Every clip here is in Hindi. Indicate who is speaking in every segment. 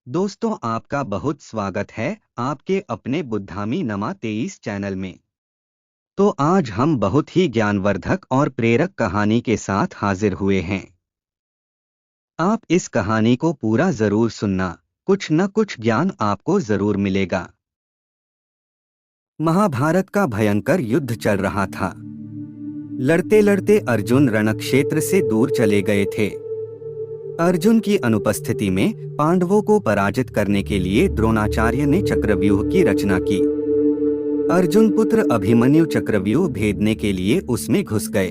Speaker 1: दोस्तों, आपका बहुत स्वागत है आपके अपने बुद्धामी नमा 23 चैनल में। तो आज हम बहुत ही ज्ञानवर्धक और प्रेरक कहानी के साथ हाजिर हुए हैं। आप इस कहानी को पूरा जरूर सुनना, कुछ न कुछ ज्ञान आपको जरूर मिलेगा। महाभारत का भयंकर युद्ध चल रहा था। लड़ते लड़ते अर्जुन रणक्षेत्र से दूर चले गए थे। अर्जुन की अनुपस्थिति में पांडवों को पराजित करने के लिए द्रोणाचार्य ने चक्रव्यूह की रचना की। अर्जुन पुत्र अभिमन्यु चक्रव्यूह भेदने के लिए उसमें घुस गए।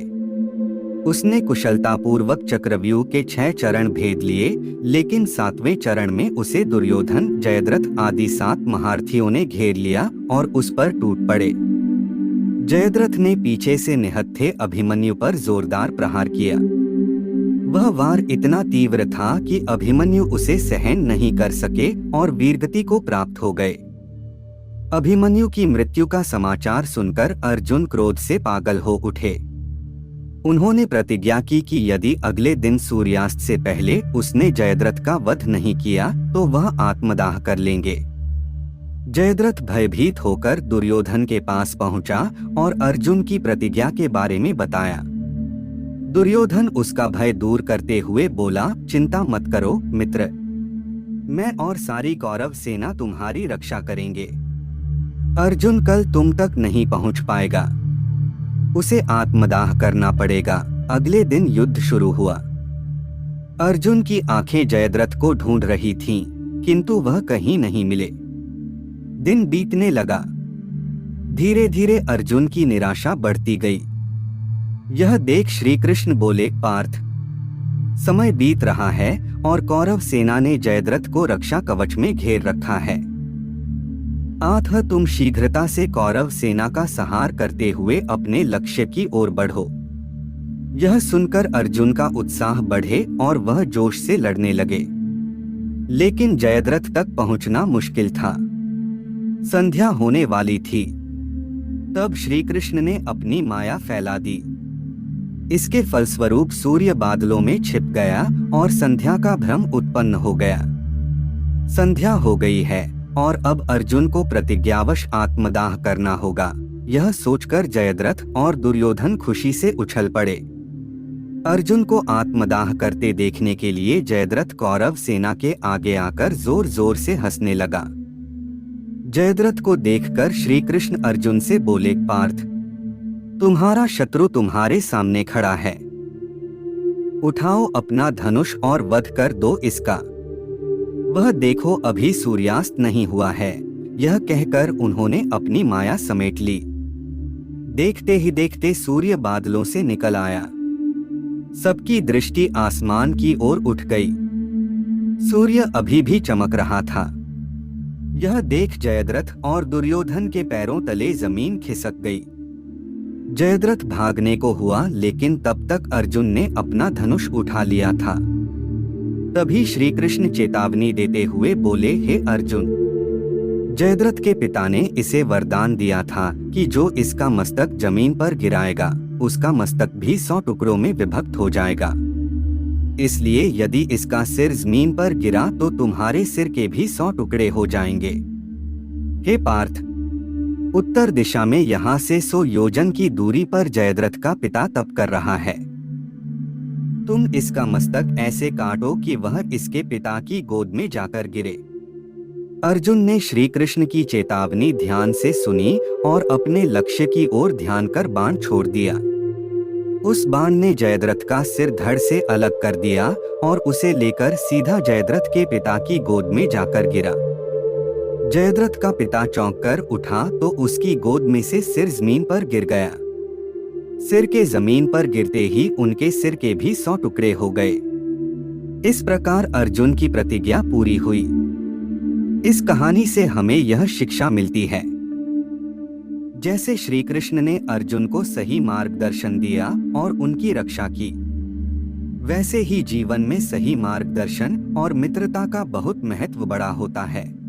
Speaker 1: उसने कुशलतापूर्वक चक्रव्यूह के 6 चरण भेद लिए, लेकिन 7वें चरण में उसे दुर्योधन, जयद्रथ आदि 7 महारथियों ने घेर लिया और उस पर टूट पड़े। जयद्रथ ने पीछे से निहत्थे अभिमन्यु पर जोरदार प्रहार किया। वह वार इतना तीव्र था कि अभिमन्यु उसे सहन नहीं कर सके और वीरगति को प्राप्त हो गए। अभिमन्यु की मृत्यु का समाचार सुनकर अर्जुन क्रोध से पागल हो उठे। उन्होंने प्रतिज्ञा की कि यदि अगले दिन सूर्यास्त से पहले उसने जयद्रथ का वध नहीं किया तो वह आत्मदाह कर लेंगे। जयद्रथ भयभीत होकर दुर्योधन के पास पहुंचा और अर्जुन की प्रतिज्ञा के बारे में बताया। दुर्योधन उसका भय दूर करते हुए बोला, चिंता मत करो मित्र, मैं और सारी कौरव सेना तुम्हारी रक्षा करेंगे। अर्जुन कल तुम तक नहीं पहुंच पाएगा, उसे आत्मदाह करना पड़ेगा। अगले दिन युद्ध शुरू हुआ। अर्जुन की आंखें जयद्रथ को ढूंढ रही थीं, किंतु वह कहीं नहीं मिले। दिन बीतने लगा। धीरे धीरे अर्जुन की निराशा बढ़ती गई। यह देख श्री कृष्ण बोले, पार्थ, समय बीत रहा है और कौरव सेना ने जयद्रथ को रक्षा कवच में घेर रखा है। अतः तुम शीघ्रता से कौरव सेना का संहार करते हुए अपने लक्ष्य की ओर बढ़ो। यह सुनकर अर्जुन का उत्साह बढ़े और वह जोश से लड़ने लगे, लेकिन जयद्रथ तक पहुंचना मुश्किल था। संध्या होने वाली थी। तब श्री कृष्ण ने अपनी माया फैला दी। इसके फलस्वरूप सूर्य बादलों में छिप गया और संध्या का भ्रम उत्पन्न हो गया। संध्या हो गई है और अब अर्जुन को प्रतिज्ञावश आत्मदाह करना होगा। यह सोचकर जयद्रथ और दुर्योधन खुशी से उछल पड़े। अर्जुन को आत्मदाह करते देखने के लिए जयद्रथ कौरव सेना के आगे आकर जोर जोर से हंसने लगा। जयद्रथ को देखकर श्री कृष्ण अर्जुन से बोले, पार्थ, तुम्हारा शत्रु तुम्हारे सामने खड़ा है। उठाओ अपना धनुष और वध कर दो इसका। वह देखो अभी सूर्यास्त नहीं हुआ है। यह कहकर उन्होंने अपनी माया समेट ली। देखते ही देखते सूर्य बादलों से निकल आया। सबकी दृष्टि आसमान की ओर उठ गई। सूर्य अभी भी चमक रहा था। यह देख जयद्रथ और दुर्योधन के पैरों तले जमीन खिसक गई। जयद्रथ भागने को हुआ, लेकिन तब तक अर्जुन ने अपना धनुष उठा लिया था। तभी श्री कृष्ण चेतावनी देते हुए बोले, हे अर्जुन, जयद्रथ के पिता ने इसे वरदान दिया था कि जो इसका मस्तक जमीन पर गिराएगा उसका मस्तक भी 100 टुकड़ों में विभक्त हो जाएगा। इसलिए यदि इसका सिर जमीन पर गिरा तो तुम्हारे सिर के भी 100 टुकड़े हो जाएंगे। हे पार्थ, उत्तर दिशा में यहाँ से 100 योजन की दूरी पर जयद्रथ का पिता तप कर रहा है। तुम इसका मस्तक ऐसे काटो कि वह इसके पिता की गोद में जाकर गिरे। अर्जुन ने श्री कृष्ण की चेतावनी ध्यान से सुनी और अपने लक्ष्य की ओर ध्यान कर बाण छोड़ दिया। उस बाण ने जयद्रथ का सिर धड़ से अलग कर दिया और उसे लेकर सीधा जयद्रथ के पिता की गोद में जाकर गिरा। जयद्रथ का पिता चौंक कर उठा तो उसकी गोद में से सिर जमीन पर गिर गया। सिर के जमीन पर गिरते ही उनके सिर के भी 100 टुकड़े हो गए। इस प्रकार अर्जुन की प्रतिज्ञा पूरी हुई। इस कहानी से हमें यह शिक्षा मिलती है, जैसे श्री कृष्ण ने अर्जुन को सही मार्गदर्शन दिया और उनकी रक्षा की, वैसे ही जीवन में सही मार्गदर्शन और मित्रता का बहुत महत्व बड़ा होता है।